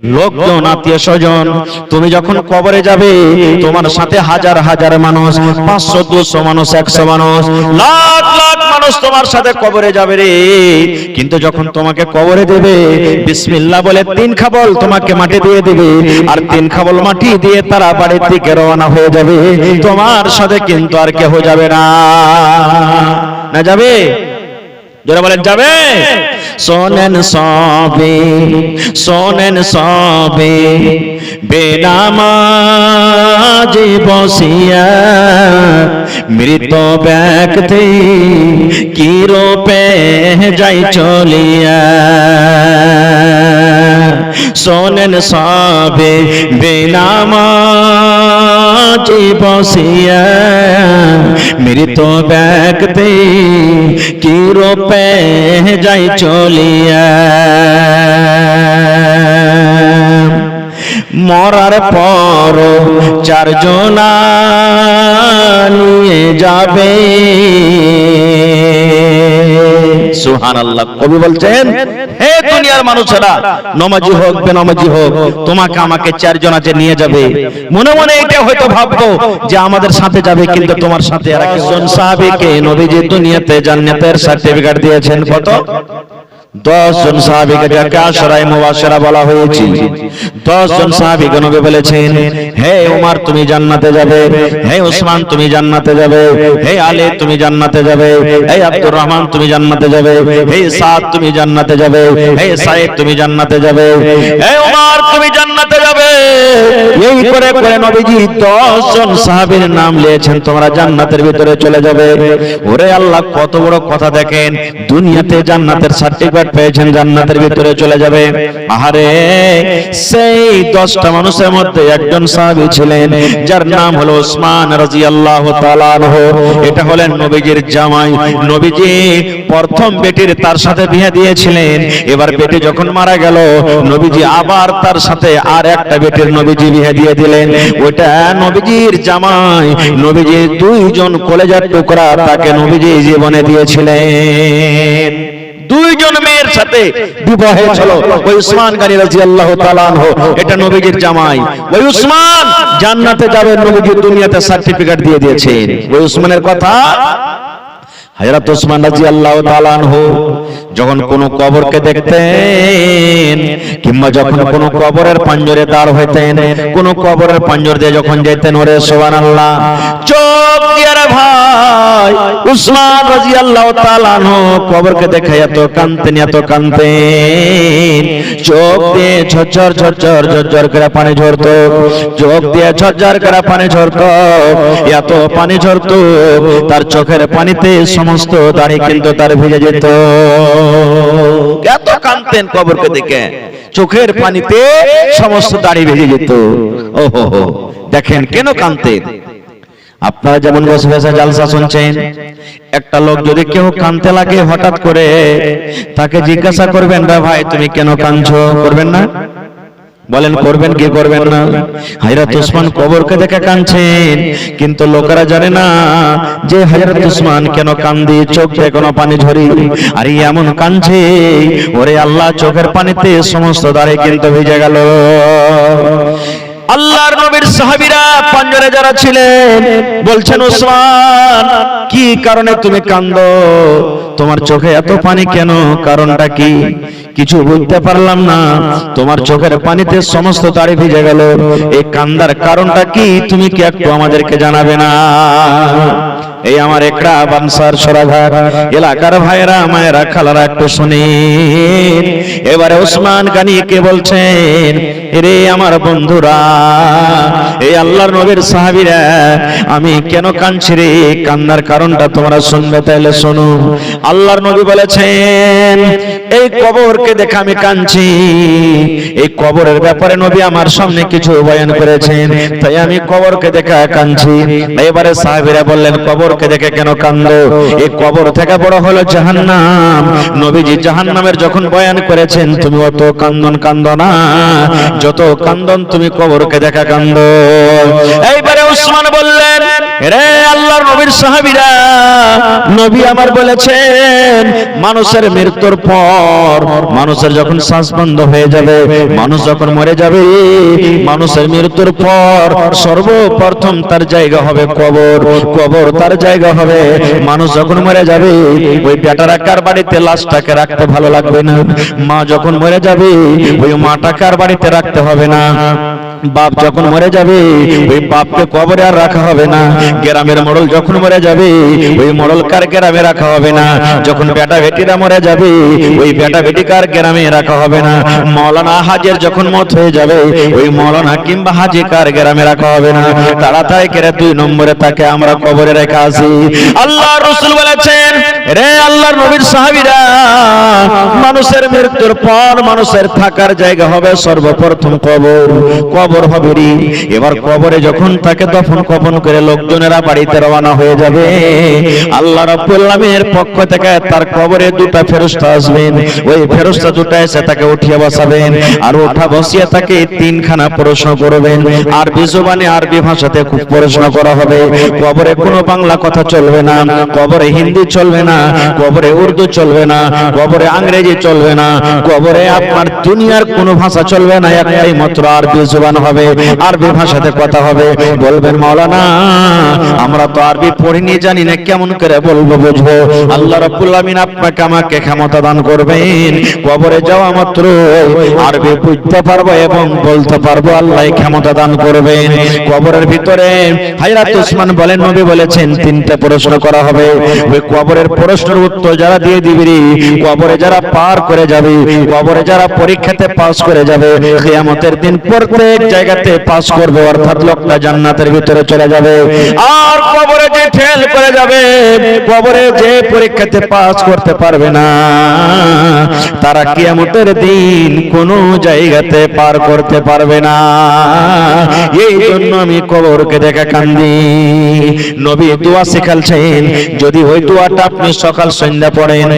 লোকজন, আত্মীয় স্বজন। তুমি যখন কবরে যাবে তোমার সাথে হাজার হাজার মানুষ, 500 200 মানুষ, 100 মানুষ, লাখ লাখ মানুষ তোমার সাথে কবরে যাবে রে। কিন্তু যখন তোমাকে কবরে দেবে বিসমিল্লাহ বলে 3 খাবল তোমাকে মাটি দিয়ে দেবে, আর 3 খাবল মাটি দিয়ে তারা বাড়ির দিকে রওনা হয়ে যাবে। তোমার সাথে কিন্তু আর কেউ যাবে না। না যাবে? যারা বলেন যাবে। শোনেন সবে, শোনেন সবে, বেনামাজি বসিয়া মৃত ব্যক্তি কি রূপে যাই চলিয়া। শোনেন সবে, বেনামাজি বসিয়া মৃত ব্যক্তি কি রূপে যাই চলিয়া। মরার পর 4 জনা নিয়ে যাবে। সুবহানাল্লাহ। কবি বলছেন, হে দুনিয়ার মানুষেরা, নমাজি হোক বেনামাজি হোক, তোমাকে আমাকে 4 জনা যে নিয়ে যাবে। মনে মনে এটা হয়তো ভাববো যে আমাদের সাথে যাবে, কিন্তু তোমার সাথে আর একজন সাহাবীকে নবীজি দুনিয়াতে জান্নাতের সার্টিফিকেট দিয়েছেন। কত? 10 জন সাহাবীকে, যাকে আশরায়ে মুবাশশিরা বলা হয়েছে। 10 জন সাহাবীকে নবী বলেছেন, হে ওমর তুমি জান্নাতে যাবে, হে ওসমান তুমি জান্নাতে যাবে, হে আলী তুমি জান্নাতে যাবে, হে আব্দুর রহমান তুমি জান্নাতে যাবে, হে সাদ তুমি জান্নাতে যাবে, হে সাইদ তুমি জান্নাতে যাবে, হে ওমর তুমি জান্নাতে যাবে। এই করে করে নবীজি 10 জন সাহাবীর নাম নিয়েছেন, তোমরা জান্নাতের ভিতরে চলে যাবে। ওরে আল্লাহ, কত বড় কথা দেখেন, দুনিয়াতে জান্নাতের সার্টিফিকেট পেয়েছেন, জান্নাতের ভিতরে চলে যাবে। আহারে, সেই 10টা মানুষের মধ্যে একজন সাহাবী ছিলেন যার নাম হলো ওসমান রাদিয়াল্লাহু তাআলা আনহু। এটা হলেন নবীজির জামাই। নবীজি প্রথম বেটির তার সাথে বিয়ে দিয়েছিলেন। এবার বেটি যখন মারা গেল, নবীজি আবার তার সাথে আর একটা বেটির নবীজি বিয়ে দিয়ে দিলেন। ওটা নবীজির জামাই। নবীজি 2 জন কলেজার টুকরা তাকে নবীজি জীবনে দিয়েছিলেন। 2 জন মেয়ের সাথে বিবাহ হয়েছিল। ওই উসমান গনি রাদিয়াল্লাহু তাআলা আনহু, এটা নবীজির জামাই। ওই উসমান জান্নাতে যাবে, নবীজি দুনিয়াতে সার্টিফিকেট দিয়ে দিয়েছেন। ওই উসমানের কথা, হযরত উসমান রাদিয়াল্লাহু তাআলা আনহু যখন কোন কবরকে দেখতেন, কিংবা যখন কোন কবরের পাঞ্জরে দাঁড় হইতেন, কোন কবরের পাঞ্জর দিয়ে যখন যেতেন, ওরে সুবহানাল্লাহ, চোখ দিয়ে রে ভাই উসমান রাদিয়াল্লাহু তাআলা আনহু কবরকে দেখে এত কাঁদতেন, এত কাঁদতেন, চোখ দিয়ে ঝরঝর ঝরঝর ঝরঝর করে পানি ঝরতো, চোখ দিয়ে ঝরঝর করে পানি ঝরতো, এত পানি ঝরতো তার চোখের পানিতে সমস্ত দাড়ি কিন্তু তার ভিজে যেত। এত কাঁদতেন কবরকে দেখে, চোখের পানিতে সমস্ত দাড়ি ভিজে যেত। ওহো, দেখেন কেন কাঁদতেন। আপনারা যেমন বসে বসে জালসা শুনছেন, একটা লোক যদি কেউ কাঁদতে লাগে হঠাৎ করে, তাকে জিজ্ঞাসা করবেন, রে ভাই তুমি কেন কাঁদছো? করবেন না? বলেন করবেন কি করবেন না? হযরত উসমান কবরকে দেখে কাঁদছেন, কিন্তু লোকেরা জানে না যে হযরত উসমান কেন কাঁদে, চোখ দিয়ে কোনো পানি ঝরি। আর এমন কাঁদছে, ওরে আল্লাহ, চোখের পানিতে সমস্ত দাড়ি কিন্তু ভিজে গেল। আল্লাহর নবীর সাহাবীরা পাঞ্জরে যারা ছিলেন বলছেন, উসমান কি কারণে তুমি কাঁদো? তোমার চোখে এত পানি কেন? কারণটা কি? কিছু বুঝতে পারলাম না, তোমার চোখের পানিতে সমস্ত দাড়ি ভিজে গেল, এই কান্দার কারণটা কি? তুমি কি একটু আমাদেরকে জানাবে না? এই আমার একরা বানসার সরাঘাট এলাকার ভাইরা, মায়েরা, খালারা, একটু শুনেন। এবারে ওসমান গনি কে বলছেন, রে আমার বন্ধুরা, এই আল্লাহর নবীর সাহাবীরা, আমি কেন কাঁদছি রে, কান্নার কারণটা তোমরা শুনবে, তাইলে শোনো। আল্লাহর নবী বলেছেন, এই কবরকে দেখে আমি কাঁদছি। এই কবরের ব্যাপারে নবী আমার সামনে কিছু বয়ান করেছেন, তাই আমি কবরকে দেখে কাঁদছি। এবারে সাহাবীরা বললেন, কবরকে দেখে কেন কাঁদো? এই কবর থেকে বড় হলো জাহান্নাম। নবীজি জাহান্নামের যখন বয়ান করেছেন, তুমি অত কান্দো না, যত কান্দন তুমি কবরকে দেখা কান্দো। এইবারে উসমান বললেন, রে আল্লাহর নবীর সাহাবীরা, নবী আমার বলেছেন মানুষের মৃত্যুর পর, মানুষের যখন শ্বাস বন্ধ হয়ে যাবে, মানুষ যখন মরে যাবে, মানুষের মৃত্যুর পর সর্বপ্রথম তার জায়গা হবে কবর। কবর তার জায়গা হবে। মানুষ যখন মরে যাবে, ওই বেটারা কার বাড়িতে লাশটাকে রাখতে ভালো লাগবে না। মা যখন মরে যাবে, ওই মাটা কার বাড়িতে রাখতে হবে না। বাপ যখন মরে যাবে, ওই বাপকে কবরে আর রাখা হবে না। গ্রামের মোড়ল যখন মরে যাবে, ওই মোড়ল কার গ্রামে রাখা হবে না। যখন বেটা বেটিরা মরে যাবে, ওই বেটা বেটি কার গ্রামে রাখা হবে না। মাওলানা হাজের যখন মত হয়ে যাবে, ওই মাওলানা কিংবা হাজি কার গ্রামে রাখা হবে না। তাড়াতাড়ি করে 2 নম্বরে তাকে আমরা কবরে রেখে আসি। আল্লাহ রাসূল বলেছেন, রে আল্লাহর নবীর সাহাবীরা, মানুষের মৃত্যুর পর মানুষের থাকার জায়গা হবে সর্বপ্রথম কবর। কবর হবে রে। এবার কবরে যখন তাকে দফন কফন করে লোকজনেরা বাড়িতে রওনা হয়ে যাবে, আল্লাহ রাব্বুল আলামিনের পক্ষ থেকে তার কবরে 2টা ফেরেশতা আসবেন। ওই ফেরেশতা 2টা এসে তাকে উঠিয়ে বসাবেন, আর ওঠা বসিয়ে তাকে 3খানা প্রশ্ন করবেন। আরবি জবানে, আরবি ভাষাতে খুব প্রশ্ন করা হবে। কবরে কোনো বাংলা কথা চলবে না, কবরে হিন্দি চলবে না, কবরে উর্দু চলবে না, কবরে ইংরেজি চলবে না, কবরে আপনার দুনিয়ার কোনো ভাষা চলবে না। একটাই মাত্র আরবি জবান হবে, আরবি ভাষাতে কথা হবে। বলবেন, মাওলানা আমরা তো আরবি পড়িনি, জানি না, কেমন করে বলবো, বুঝবো? আল্লাহ রাব্বুল আমিন আপনাকে আমাকে ক্ষমতা দান করবেন, কবরে যাওয়া মাত্র আরবি বুঝতে পারবো এবং বলতে পারবো। আল্লাহ ক্ষমতা দান করবেন। কবরের ভিতরে হযরত উসমান বলেন, নবী বলেছেন 3টে প্রশ্ন করা হবে। ওই কবরের প্রশ্নের উত্তর যারা দিয়ে দিবে, কবরে যারা পার করে যাবে, কবরে যারা পরীক্ষাতে পাস করে যাবে, কিয়ামতের দিন প্রত্যেক জায়গাতে পাস করবে, অর্থাৎ লোকটা জান্নাতের ভিতরে চলে যাবে। আর কবরে যে ফেল করে যাবে, কবরে যে পরীক্ষাতে পাস করতে পারবে না, তারা কিয়ামতের দিন কোনো জায়গাতে পার করতে পারবে না। এই জন্য আমি কবরকে দেখে কান্দি। নবী দোয়া শেখালছেন, যদি ওই দোয়াটা আপনি সকাল সন্ধ্যা পড়েন,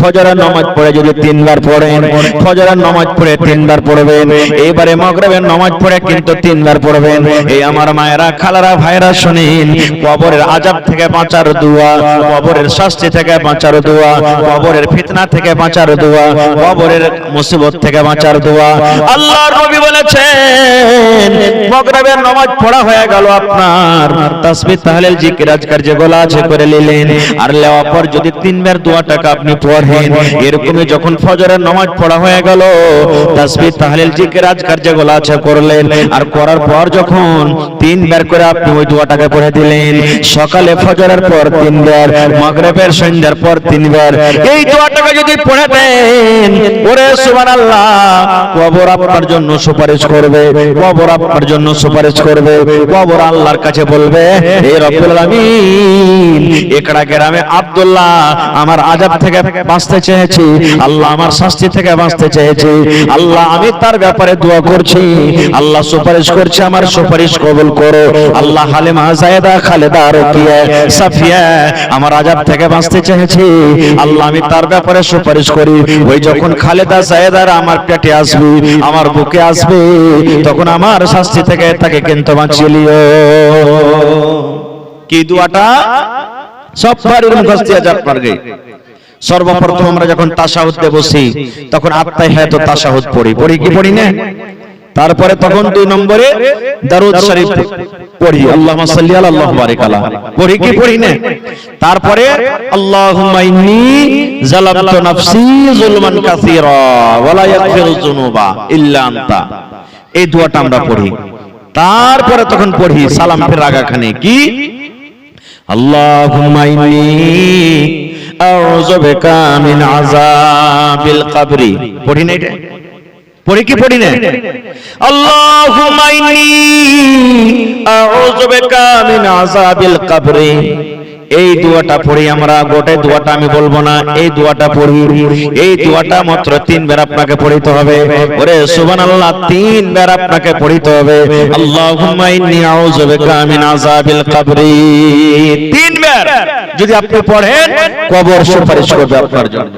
ফজরের নামাজ পড়ে যদি 3 বার পড়েন, ফজরের নামাজ পড়ে 3 বার পড়বেন, এইবারে মাগরিবের নামাজ পড়ে কিন্তু 3 বার পড়বেন। এই আমার মায়েরা, খালারা, ভাইরা শুনেন, কবরের আযাব থেকে বাঁচার দোয়া, কবরের শাস্তি থেকে বাঁচার দোয়া, কবরের ফিতনা থেকে বাঁচার দোয়া, কবরের মুসিবত থেকে বাঁচার দোয়া। আল্লাহর নবী বলেছেন, মাগরিবের নামাজ পড়া হয়ে গেল, আপনার তাসবিহ তাহলিল জিকির আজকার যেগুলো আছে করে নিলেন, আর নেওয়ার পর যদি 3 বার দোয়াটাকে আপনি পড়েন, এরকমই যখন ফজরের নামাজ পড়া হয়ে গেল, তাসবিহ তাহলিল জিকির আজকার যেগুলো আছে করলেন, আর করার পর যখন 3 বার করে আপনি ওই দোয়াটাকে পড়ে দিলেন, সকালে ফজরের পর 3 বার, মাগরিবের সন্ধ্যার পর 3 বার, এই দোয়াটাকে যদি পড়ে দেন, ওরে সুবহানাল্লাহ, কবর আপনার জন্য সুপারিশ করবে, কবর আপনার জন্য সুপারিশ করবে। কবর আল্লাহর কাছে বলবে, হে রব্বুল আলামিন, একড়া গ্রামে আব্দুল্লাহ আমার আযাব থেকে বাঁচতে চেয়েছি, আল্লাহ আমার শাস্তি থেকে বাঁচতে চেয়েছি, আল্লাহ আমি তার ব্যাপারে দোয়া করছি, আল্লাহ সুপারিশ করছে, আমার সুপারিশ কবুল করো। আল্লাহ হালিমা, যায়েদা, খালেদা, রুকিয়া, সাফিয়া আমার আযাব থেকে বাঁচতে চেয়েছি, আল্লাহ আমি তার ব্যাপারে সুপারিশ করি। ওই যখন খালেদা, যায়েদারা আমার পেটে আসবে, আমার বুকে আসবে, তখন আমার শাস্তি থেকে তাকে কিন্তু বাঁচিয়ে লিও। কি দোয়াটা? সব বাড়ির মুখস্থ আছে আপনার গে। সর্বপ্রথম আমরা যখন তাশাহুদে বসি, তখন আত্তাহিয়াতু তাশাহুদ পড়ি, কি পড়ি না? তারপরে তখন 2 নম্বরে দরুদ শরীফ পড়ি, আল্লাহুম্মা সাল্লি আলা আল্লাহু বারিক আলা, কি পড়ি না? তারপরে আল্লাহুম্মা ইন্নী যালামতু নাফসি যুলমান কাসীরা ওয়া লা ইয়াগফিরু যুনুবা ইল্লা আনতা, এই দোয়াটা আমরা পড়ি। তারপরে তখন পড়ি সালাম ফের আগাখানে, কি আল্লাহুম্মা ইন্নী আউযু বিকা মিন আযাবিল কবরি, পড়ি না? এটা পড়ি কি পড়ি না? আল্লাহুম্মা ইন্নী আউযু বিকা মিন আযাবিল কবরি, এই দোয়াটা পড়ি আমরা। গোটা দোয়াটা আমি বলবো না, এই দোয়াটা পড়ি। এই দোয়াটা মাত্র 3 বার আপনাকে পড়িতে হবে। ওরে সুবহানাল্লাহ, 3 বার আপনাকে পড়িতে হবে। আল্লাহুম্মা ইন্নী আউযু বিকা মিন আযাবিল কবরি, 3 বার যদি আপনি পড়েন, কবর সুপারিশ করবে আপনার জন্য।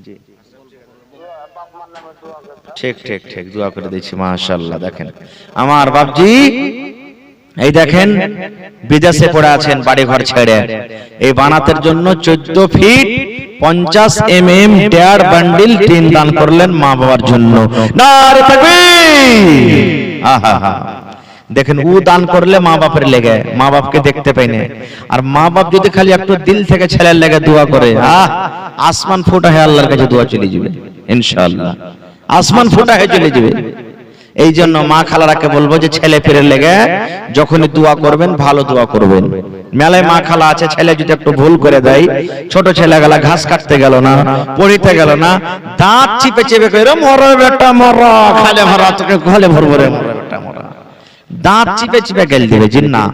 জি, ঠিক ঠিক ঠিক, দোয়া করে দিচ্ছি। মাশাআল্লাহ, দেখেন আমার বাপজি এই দেখেন বিদেশে পড়ে আছেন বাড়ি ঘর ছেড়ে, এই বানাতের জন্য 14 ফিট 50 mm দেড় বান্ডিল টিন দান করলেন মা বাবার জন্য। নারে তাকবীর! আহা হা, দেখেন ও দান করলে মা বাপের লেগে, মা বাপকে দেখতে পাই না। আর মা বাপ যদি খালি একটু দিল থেকে ছেলের লেগে দোয়া করে, আসমান ফোটা হয়ে আল্লাহর কাছে দোয়া চলে যাবে ইনশাআল্লাহ, আসমান ফোটা হয়ে চলে যাবে। এই জন্য মা খালারাকে বলবো যে ছেলে পেরের লেগে যখনই দোয়া করবেন ভালো দোয়া করবেন। মেলায় মা খালা আছে, ছেলে যদি একটু ভুল করে দেয়, ছোট ছেলে গেলা ঘাস কাটতে গেল না, পড়িতে গেল না, দাঁত চিপে চেপে করে মরা বেটা মরা, খালে ভরা তোকে খালে ভরবো রে মরা বেটা মরা, দাঁত চিপে চিপে গেল দিবে জি না,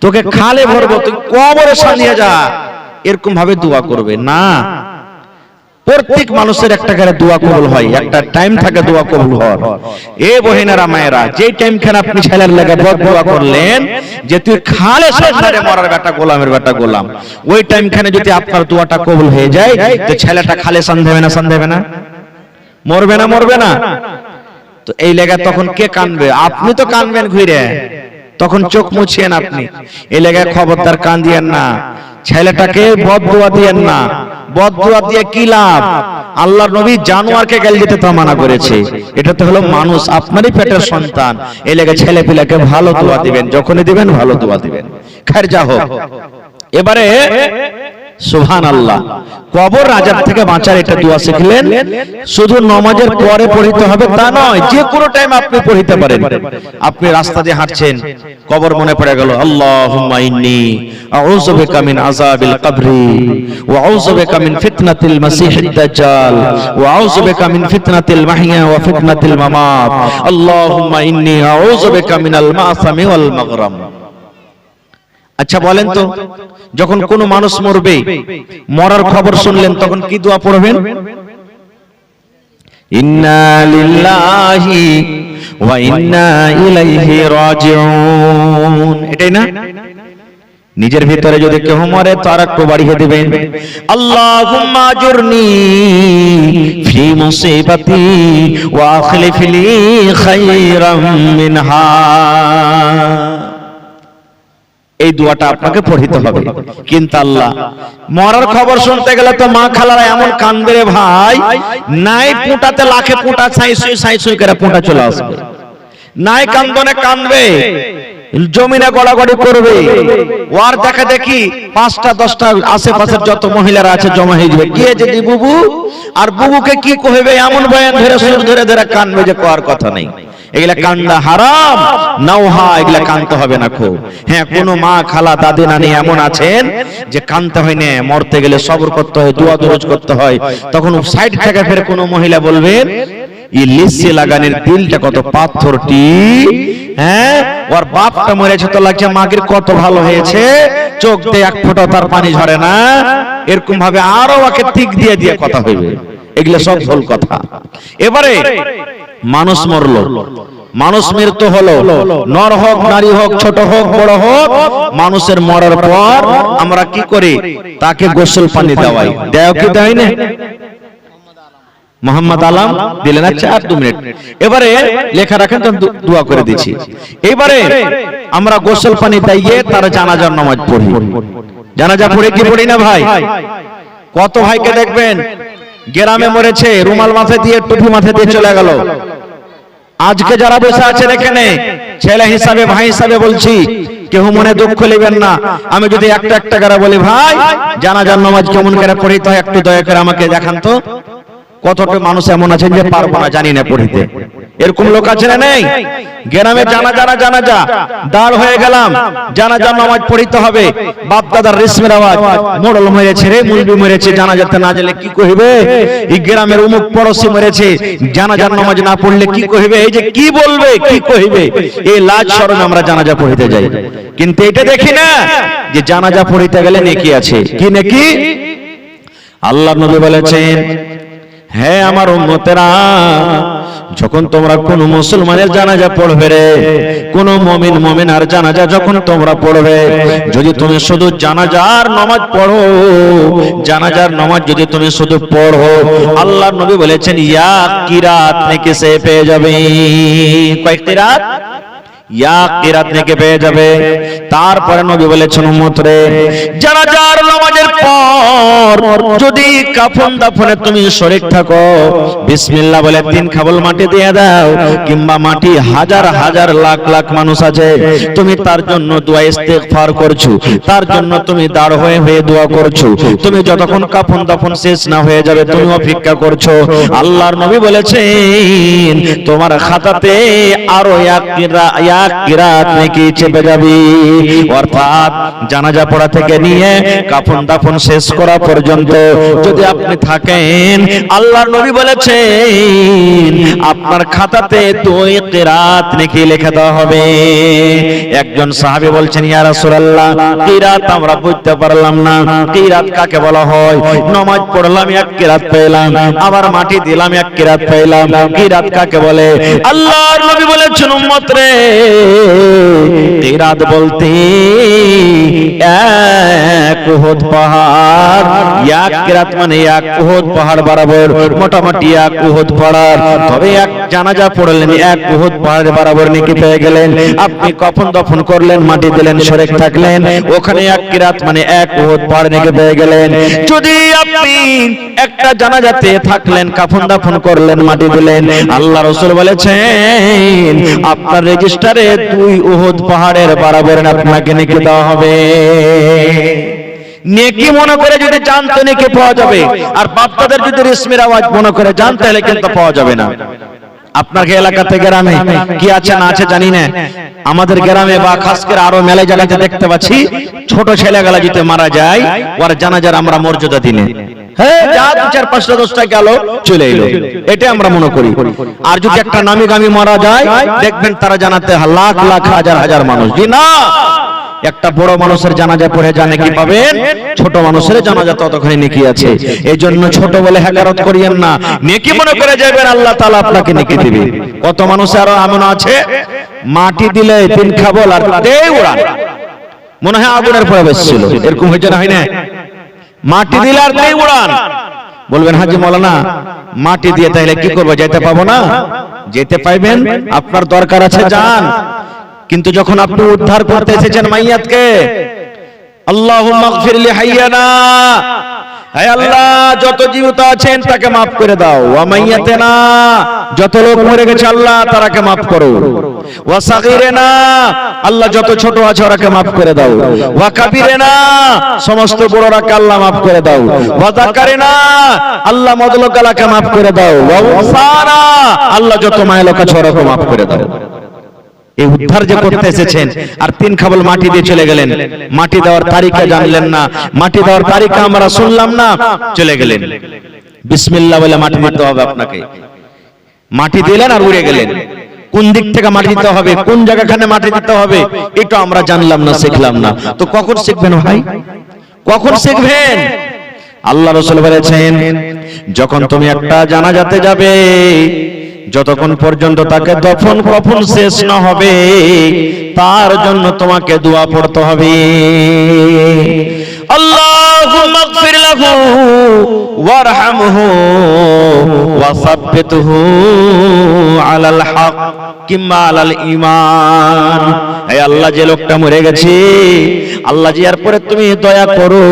তোকে খালে ভরবো, তুই কবরে সালিয়ে যা, এরকম ভাবে দোয়া করবে না। প্রত্যেক মানুষের একটা করে দোয়া কবুল হয়, একটা টাইম থাকে দোয়া কবুল হওয়ার। এ বহিনেরা মায়েরা, যে টাইম খানে আপনি ছেলের লাগে বদ দোয়া করলেন যে তুই খালে সাজরে মরার বেটা গোলামের বেটা গোলাম, ওই টাইম খানে যদি আপনার দোয়াটা কবুল হয়ে যায় তো ছেলেটা খালে সন্দেবে না, সন্দেবে না, মরবে না, মরবে না। তো এই লেগে তখন কে কানবে? আপনি তো কানবেন ঘুরে, তখন চোখ মুছিয়েন আপনি। এই লেগে খবরদার কান দিয়েন না, ছেলেটাকে বদদোয়া দিয়েন না। বদদোয়া দিয়ে কি লাভ? আল্লাহর নবী জানোয়ারকে গালি দিতে তো মানা করেছে, এটা তো হলো মানুষ, আপনারই পেটের সন্তান। এই লেগে ছেলে পিলাকে ভালো দোয়া দিবেন, যখনই দিবেন ভালো দোয়া দিবেন। খার যা হোক, এবারে সুবহানাল্লাহ, কবর আযাব থেকে বাঁচার এটা দোয়া শিখলেন। শুধু নামাজের পরে পড়তে হবে তা নয়, যে কোনো টাইম আপনি পড়তে পারেন। আপনি রাস্তা দিয়ে হাঁটছেন, কবর মনে পড়ে গেল, আল্লাহুম্মা ইন্নী আউযু বিকা মিন আযাবিল কবরি ওয়া আউযু বিকা মিন ফিতনাতিল মাসিহিদ দাজ্জাল ওয়া আউযু বিকা মিন ফিতনাতিল মাহইয়া ওয়া ফিতনাতিল মামাত আল্লাহুম্মা ইন্নী আউযু বিকা মিনাল মাসামি ওয়াল মাগরাম। আচ্ছা বলেন তো, যখন কোন মানুষ মরবে, মরার খবর শুনলেন, তখন কি দোয়া পড়বেন? ইন্না লিল্লাহি ওয়া ইন্না ইলাইহি রাজিউন, এটাই না? নিজের ভিতরে যদি কেউ মরে তো আর একটু বাড়িয়ে দিবেন, আল্লাহুম্মা আজুরনি ফি মুসিবাতি ওয়া আখলিফ লি খায়রাম মিনহা। এই দোয়াটা আপনাকে পড়তে হবে। কিন্তু আল্লাহ, মরার খবর শুনতে গেলে তো মা খালারা এমন কান্দবে রে ভাই, নাই পুঁটাতে লাখে পুঁটা ছাই সুই করে পুঁটা চলে আসবে, নাই কান্দনে কান্দবে, জমিনে গড়াগড়ি করবে, ওর দেখা দেখি 5টা 10টা আশেপাশের যত মহিলারা আছে জমা হয়ে যাবে, গিয়ে যদি বুবু আর বুবুকে কি কইবে এমন বয়ান ধরে সুর ধরে ধরে কানবে যে কোয়ার কথা নেই। এগুলা কান্দা হারাম, নাওহা, এগুলা কানতে হবে না খুব। হ্যাঁ, কোন মা খালা দাদি নানি এমন আছেন যে কানতে হয় না, মরতে গেলে সবর করতে হয়, দোয়া দরুদ করতে হয়, তখন সাইড থেকে ফের কোন মহিলা বলবেন এই লিসি লাগানোর দিলটা কত পাথরটি, হ্যাঁ ওর বাপটা মরেছে তো লাগছে মাগির কত ভালো হয়েছে, চোখ দিয়ে এক ফোঁটা তার পানি ঝরে না, এরকম ভাবে আরো ওকে তিক দিয়ে দিয়ে কথা হইবে। এগুলা সব ভুল কথা। এবারে মানুষ মরলো, মানুষ মৃত্যু হলো, নর হোক নারী হোক ছোট হোক বড় হোক, মানুষের মরার পর আমরা কি করি? তাকে গোসল পানি দেওয়াই। দেও কি দেয় না? মোহাম্মদ আলম দিলেন। আচ্ছা, আর 2 মিনিট, এবারে লেখা রাখেন তো দোয়া করে দিচ্ছি। এবারে আমরা গোসল পানি দিয়ে তার জানাজার নামাজ পড়ি। জানাজা পড়ে কি পড়ি না ভাই? কত ভাইকে দেখবেন গ্রামে মরেছে, রুমাল মাথায় দিয়ে টুপি মাথায় দিয়ে চলে গেল। আজকে যারা বসে আছেন এখানে, ছেলে হিসাবে ভাই হিসাবে বলছি, কেউ মনে দুঃখ নেবেন না। আমি যদি একটা একটা করে বলি ভাই জানাজার নামাজ কেমন করে পড়িতে হয়, একটু দয়া করে আমাকে দেখান তো। কতটা মানুষ এমন আছেন যে পারবো না, জানি না পড়িতে, এরকম লোক আছে না নেই? গ্রামে জানাজা দাঁড় হয়ে গেলাম, জানাজার নামাজ পড়িতে হবে, বাপ দাদার রেশমের আওয়াজ, মোড়ল মরেছে রে, মুলবি মরেছে, জানাজাতে না গেলে কি কইবে? এই গ্রামের অমুক পড়োশি মরেছে, জানাজার নামাজ না পড়লে কি কইবে? এই যে কি বলবে, কি কইবে, এই লাজ শরম আমরা জানাজা পড়িতে যাই। কিন্তু এটা দেখি না যে জানাজা পড়িতে গেলে নেকি আছে। কি নেকি? আল্লাহর নবী বলেছেন, হ্যাঁ আমার উম্মতেরা, যখন তোমরা কোন মুসলমানের জানাজা পড়বে রে, কোন মুমিন মুমিনার জানাজা যখন তোমরা পড়বে, যদি তুমি শুধু জানাজার নামাজ পড়ো, জানাজার নামাজ যদি তুমি শুধু পড়ো, আল্লাহর নবী বলেছেন ইয়া কিরাত নেকি সে পেয়ে যাবে। কয় কিরাত? ইয়া কিরাত নেকি পেয়ে যাবে। তারপরে নবী বলেছেন উম্মত রে, জানাজার নামাজের পর যদি কাফন দাফনে তুমি শরীক থাকো, বিসমিল্লাহ বলে 3 খাবল মাটি দিয়ে দাও, কিংবা মাটি হাজার হাজার লাখ লাখ মানুষ আছে, তুমি তার জন্য দোয়া ইস্তেগফার করছো, তার জন্য তুমি দাঁড় হয়ে হয়ে দোয়া করছো, তুমি যতক্ষণ কাফন দাফন শেষ না হয়ে যাবে তুমি অপেক্ষা করছো, আল্লাহর নবী বলেছেন তোমার খাতাতে আরো এক কিরাত নাকি চেপে যাবে। অর্থাৎ জানাজা পড়া থেকে নিয়ে কাফন দাফন শেষ করা পর্যন্ত যদি আপনি থাকেন, আল্লাহর নবী বলেছেন আপনার খাতাতে 2 কিরাত নাকি লিখে দেওয়া হবে। একজন সাহাবী বলছেন, ইয়া রাসূলুল্লাহ, কিরাত আমরা বুঝতে পারলাম না, কিরাত কাকে বলা হয়? নামাজ পড়লাম 1 কিরাত পেলাম, আবার মাটি দিলাম 1 কিরাত পেলাম, কিরাত কাকে বলে? আল্লাহর নবী বলেছেন উম্মত রে, কিরাত বলতে এক উহুদ পাহাড়, এক কিরাত মানে এক উহুদ পাহাড় বরাবর, মোটামুটি এক উহুদ পাহাড়। তবে এক জানাজা পড়লেন 1 উহুদ পাহাড়ের বরাবর নেকি পেয়ে গেলেন। আপনি কফন দফন করলেন, মাটি দিলেন, শরীক থাকলেন, ওখানে 1 কিরাত মানে 1 উহুদ পাহাড় নেকি পেয়ে গেলেন। যদি আপনি একটা জানাজাতে থাকলেন, কাফন দাফন করলেন, মাটি দিলেন, আল্লাহ রাসূল বলেছেন আপনার রেজিস্টারে 2 উহুদ পাহাড়ের বরাবর আপনাকে নেকি দেওয়া হবে। নেকি মনে করে যদি জানতে নেকি পাওয়া যাবে, আর বাপদাদের যদি রেশমির আওয়াজ মনে করে জানতে হলে কিন্তু পাওয়া যাবে না। আপনার এলাকাতে গ্রামে কি আছে না আছে জানি না, আমাদের গ্রামে বা খাস করে আরো মেলা জায়গাতে দেখতে পাচ্ছি ছোট ছেলেগুলা যদি মারা যায়, ওর জানাজার আমরা মর্যাদা দিনে, হ্যাঁ যা 2-4-5টা 10টা গেল চলে এলো, এটা আমরা মনে করি। আর যদি একটা নামি গামি মারা যায়, দেখবেন তারা জানাতে লাখ লাখ হাজার হাজার মানুষ। জি না, একটা বড় মানুষের জানাজা পড়ে জানে কি পাবেন, ছোট মানুষের জানাজা ততখানি নেকি আছে। এই জন্য ছোট বলে হেকারত করিয়েন না, নেকি মনে করে যাবেন, আল্লাহ তাআলা আপনাকে নেকি দিবে। কত মানুষ আরো এমন আছে মাটি দিলে 3 খাবল আর দেই উড়ান, মনে হয় আগুনের পরে বসছিল, এরকম হয়েছে না? হয় না? মাটি দিলে আর দেই উড়ান। বলবেন হাজী মাওলানা মাটি দিয়ে তাইলে কি করব, যেতে পাবো না? যেতে পাইবেন, আপনার দরকার আছে যান, কিন্তু যখন আপনি উদ্ধার করতে এসেছেন মাইয়াতকে, আল্লাহুম্মা গফির লি হাইয়ানা, হে আল্লাহ যত জীবিত আছেন তাকে maaf করে দাও, ওয়া মাইয়াতেনা, যত লোক মরে গেছে আল্লাহ তারাকে maaf করো, ওয়া সাগীরেনা, আল্লাহ যত ছোট আছে ওরাকে maaf করে দাও, ওয়া কাবীরেনা, সমস্ত বড়রাকে আল্লাহ maaf করে দাও, ওয়া যাকারিনা, আল্লাহ মদলকালাকে maaf করে দাও, ওয়া উনসানা, আল্লাহ যত মায়লোক আছে ওরাকে maaf করে দাও। এই উদ্ধার যে করতে এসেছেন আর 3 খাবল মাটি দিয়ে চলে গেলেন, মাটি দেওয়ার তারিখা জানলেন না, মাটি দেওয়ার তারিখা আমরা শুনলাম না, চলে গেলেন। বিসমিল্লাহ বলে মাটি দিতে হবে আপনাকে, মাটি দিলেন আর উড়ে গেলেন। কোন দিক থেকে মাটি দিতে হবে, কোন জায়গাখানে মাটি দিতে হবে, এটা আমরা জানলাম না, শিখলাম না। তো কখন শিখবেন ভাই, কখন শিখবেন? আল্লাহ রাসূল বলেছেন যখন তুমি একটা জানাজাতে যাবে, যতক্ষণ পর্যন্ত তাকে দফন কফন শেষ না হবে তার জন্য তোমাকে দোয়া পড়তে হবে। আল্লাহুম্মা গফির লাহু ওয়ারহামহু ওয়া সাব্বিতহু আলাল হক কিংবা আলাল ঈমান। হে আল্লাহ যে লোকটা মরে গেছে, আল্লাহ জি এরপরে তুমি দয়া করো,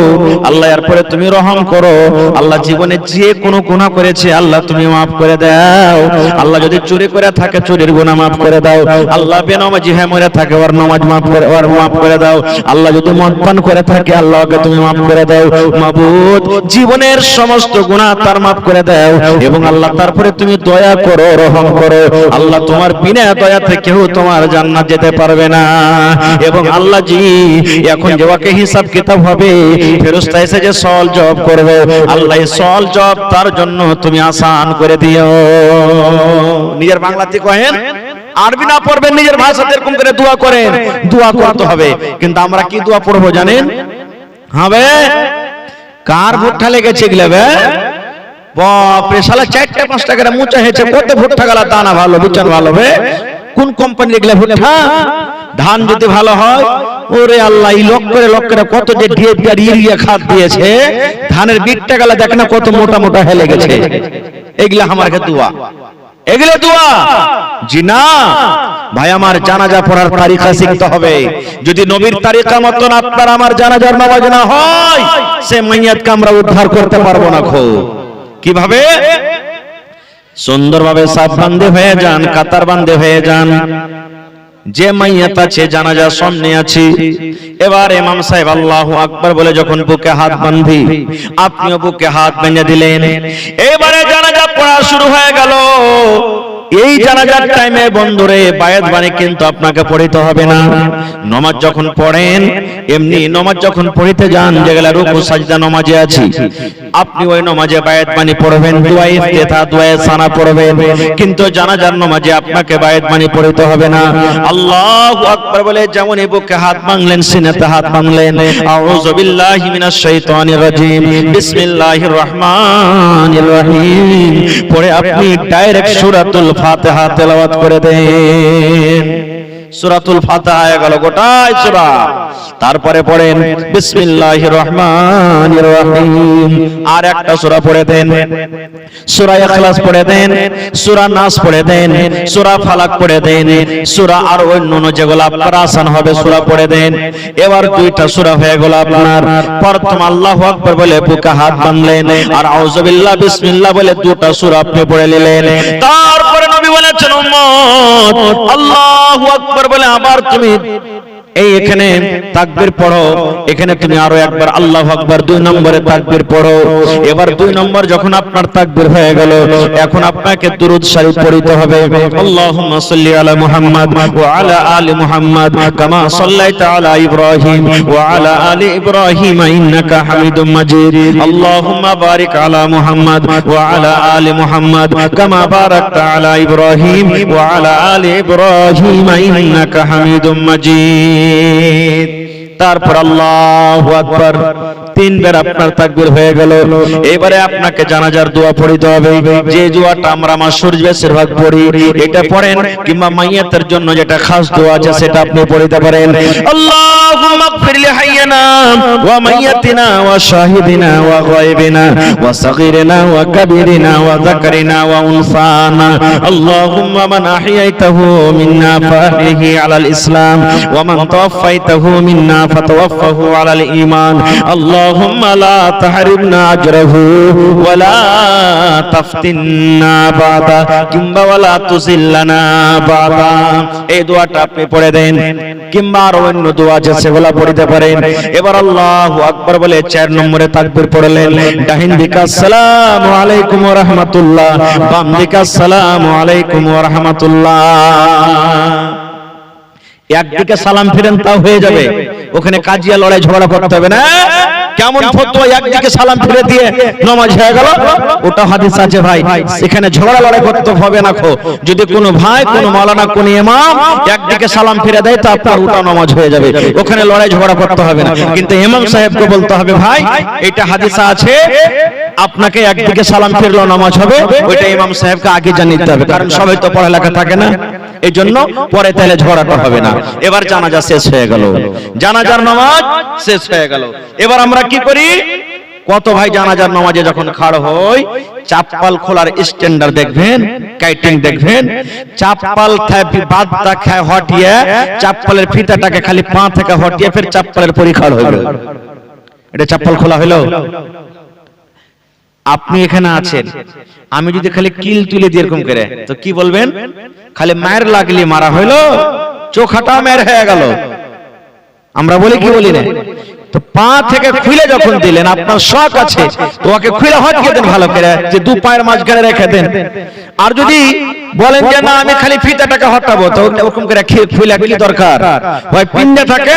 আল্লাহ এরপরে তুমি রহম করো, আল্লাহ জীবনে যে কোনো গুনাহ করেছে আল্লাহ তুমি maaf করে দাও, আল্লাহ যদি চুরি করে থাকে চুরির গুনাহ maaf করে দাও, আল্লাহ বেনামাজি হয়ে মরে থাকে ওর নামাজ maaf করে দাও, আল্লাহ যদি মদ পান করে থাকে আল্লাহকে তুমি maaf করে দাও। মাবুদ জীবনের সমস্ত গুনাহ তার maaf করে দাও, এবং আল্লাহ তারপরে তুমি দয়া করো, রহম করো। আল্লাহ তোমার বিনা দয়াতে কেউ তোমার জান্নাত যেতে পারবে না। এবং আল্লাহ জি এখন যে ওকে হিসাব কিতাব হবে, ফেরেশতা এসে যে সওয়াল জবাব করবে, আল্লাহ এই সওয়াল জবাব তার জন্য তুমি আসান করে দিও। নিজের বাংলাতে কহেন, আরবি না পড়বেন নিজের ভাষাতে এরকম করে দোয়া করেন, দোয়া করতে হবে। কিন্তু আমরা কি দোয়া পড়বো জানেন? হবে কার ভুট্টা লেগেছে গেলে বাপরে শালা 4-5 টাকা মুচা হয়েছে, কত ভুট্টা গেলা দানা ভালো, বিচার ভালো হবে, কোন কোম্পানি এগুলা ভুট্টা? ধান যদি ভালো হয়, ওরে আল্লাহ এই লক করে কত যে ডিএপি আর ইউরিয়া খাদ দিয়েছে, ধানের বিটটা গেলা দেখ না কত মোটা মোটা হেলে গেছে। এগুলা আমারকে দোয়া, এগুলো দোয়া জি না। ভাই আমার জানাজা পড়ার তারিকা শিখতে হবে। যদি নবীর তারিকা মতন আপনার আমার জানাজার নামাজ না হয়, সে মাইয়াতকে আমরা উদ্ধার করতে পারবো না। কিভাবে? সুন্দরভাবে সাফ বান্ধে হয়ে যান, কাতার বান্ধে হয়ে যান। যে মাইয়াত আছে জানাজার সামনে আছি, এবার ইমাম সাহেব আল্লাহু আকবার বলে যখন বুকে হাত বাঁধি, আপনিও বুকে হাত বেঁধে দিলেন। এবারে জানাজা পড়া শুরু হয়ে গেল। এই জানাজার টাইমে বন্ধুরে বায়াত বাণী কিন্তু আপনাকে পড়িতে হবে না। নামাজ যখন পড়েন, এমনি নামাজ যখন পড়িতে যান, যেগুলা রুকু সাজদা নামাজে আছে, আপনি ওই নামাজে বায়াত বাণী পড়বেন, দুআ ইফতিতাহ, দুআ সানা পড়বেন। কিন্তু জানাজার নামাজে আপনাকে বায়াত বাণী পড়িতে হবে না। আল্লাহু আকবার বলে যেমন বুকে হাত বাঁধলেন, সিনাতে হাত বাঁধলেন, আউযু বিল্লাহি মিনাশ শাইতানির রাজিম, বিসমিল্লাহির রহমানির রহিম পড়ে আপনি ডাইরেক্ট সূরাতুল ফাতিহা তেলাওয়াত করে দেন। সূরাতুল ফাতিহা হয়ে গেল গোটাই সূরা। তারপরে পড়েন বিসমিল্লাহির রহমানির রহিম, আর একটা সূরা পড়ে দেন, সূরা ইখলাস পড়ে দেন, সূরা নাস পড়ে দেন, সূরা ফালাক পড়ে দেন, সূরা আর অন্যান্য যেগুলো আপনার আসান হবে সূরা পড়ে দেন। এবার দুইটা সূরা হয়ে গেল আপনার। প্রথম আল্লাহু আকবার বলে বুকে হাত বাঁধলেন, আর আউযু বিল্লাহ বিসমিল্লাহ বলে দুটো সূরা আপনি পড়ে নিলেন। তারপরে নবী বলেছেন, উম্মত আল্লাহু আকবার বলে আবার তুমি এই এখানে তাকবীর পড়ো, এখানে তুমি আরো একবার আল্লাহু আকবার 2 নম্বরে তাকবীর পড়ো। এবার 2 নম্বর যখন আপনার তাকবীর হয়ে গেল, এখন আপনাকে দুরূদ শরীফ পড়তে হবে। আল্লাহুম্মা সাল্লি আলা মুহাম্মাদ ওয়া আলা আলি মুহাম্মাদ কামা সাল্লাইতা আলা ইব্রাহিম ওয়া আলা আলি ইব্রাহিম ইন্নাকা হামিদুম মাজিদ। আল্লাহুম্মা বারিক আলা মুহাম্মাদ ওয়া আলা আলি মুহাম্মাদ কামা বারাকতা আলা ইব্রাহিম ওয়া আলা আলি ইব্রাহিম ইন্নাকা হামিদুম মাজিদ। তারপর আল্লাহু আকবার 3 বার আপনার তাকবীর হয়ে গেল। এবারে আপনাকে জানাজার দোয়া পড়তে হবে। যে দোয়াটা আমরা মাশহুর বেশিরভাগ পড়ি, এটা পড়েন, কিংবা মাইয়াতের জন্য যেটা খাস দোয়া আছে সেটা আপনি পড়তে পারেন। আল্লাহুম্মা গফির লি হাইয়িনা ওয়া মাইয়াতিনা ওয়া শাহিদিনা ওয়া গায়বিনা ওয়া সাগীরিনা ওয়া কাবীরিনা ওয়া যাকারিনা ওয়া উনসানা। আল্লাহুম্মা মান আহইয়াইতাহু মিন্না ফাহইহি আলাল ইসলাম ওয়া মান তাওয়াফাইতাহু মিন্না ফাতাওয়াফাহু আলাল ঈমান। আল্লাহুম্মা লা তাহরিমনা আজরাহু ওয়া লা তাফতিননা বাদা কিংবা ওয়া লা তুযিল্লানা বাদা। এই দোয়াটা আপনি পড়ে দেন, কিংবা আর অন্য দোয়া আছে সেগুলো পড়তে পারেন। এবার আল্লাহু আকবার বলে 4 নম্বরে তাকবীর পড়লেন। ডাহিন দিকে আসসালামু আলাইকুম ওয়া রাহমাতুল্লাহ, বাম দিকে আসসালামু আলাইকুম ওয়া রাহমাতুল্লাহ। একদিকে সালাম ফিরেন তাও হয়ে যাবে, ওখানে কাজিয়া লড়াই ঝগড়া করতে হবে না। কেমন ফতোয়া, একদিকে সালাম ফিরে দিয়ে নামাজ হয়ে গেল, ওটা হাদিস আছে ভাই, এখানে ঝগড়া লড়াই করতে হবে না। যদি কোনো ভাই, কোনো মাওলানা, কোনো ইমাম একদিকে সালাম ফিরে দেয় তো আপনার ওটা নামাজ হয়ে যাবে, ওখানে লড়াই ঝগড়া করতে হবে না। কিন্তু ইমাম সাহেবকে বলতে হবে, ভাই এটা হাদিস আছে, আপনাকে একদিকে সালাম ফিরলো নামাজ হবে, ওইটা ইমাম সাহেবকে আগে জানিয়ে দিতে হবে, কারণ সবাই তো পড়ালেখা থাকে না, এই জন্য পরে তাহলে ঝগড়াটা হবে না। এবার জানাজা শেষ হয়ে গেল, জানাজার নামাজ শেষ হয়ে গেল। এবার আমরা কি করি? কত ভাই জানাজার নামাজে যখন খাড় হই, চাপ্পাল খোলার স্ট্যান্ডার্ড দেখবেন, কাইটিং দেখবেন, চাপ্পাল বাদটা খায় হটিয়ে, চাপ্পালের ফিতাটাকে খালি পা থেকে হটিয়ে ফের চাপ্পালের পরি খাড় হইল। এটা চাপ্পাল খোলা হইল। আপনি এখানে আছেন, আমি যদি খালি কিল তুলে দিয়ে এরকম করে, তো কি বলবেন? খালি মায়ের লাগলি মারা হইলো, চোখাটা মের হয়ে গেল। আমরা বলি কি বলি না? তো পা থেকে খুলে যখন দিলেন, আপনার শখ আছে তো ওকে খুলে হটিয়ে দেন ভালো করে, যে 2 পায়ের মাঝখানে রেখে দেন। আর যদি বলেন যে না আমি খালি ফিতাটাকে হটাবো, তো ওরকম করে খুলে কি দরকার? হয় পিন্ডে থাকে,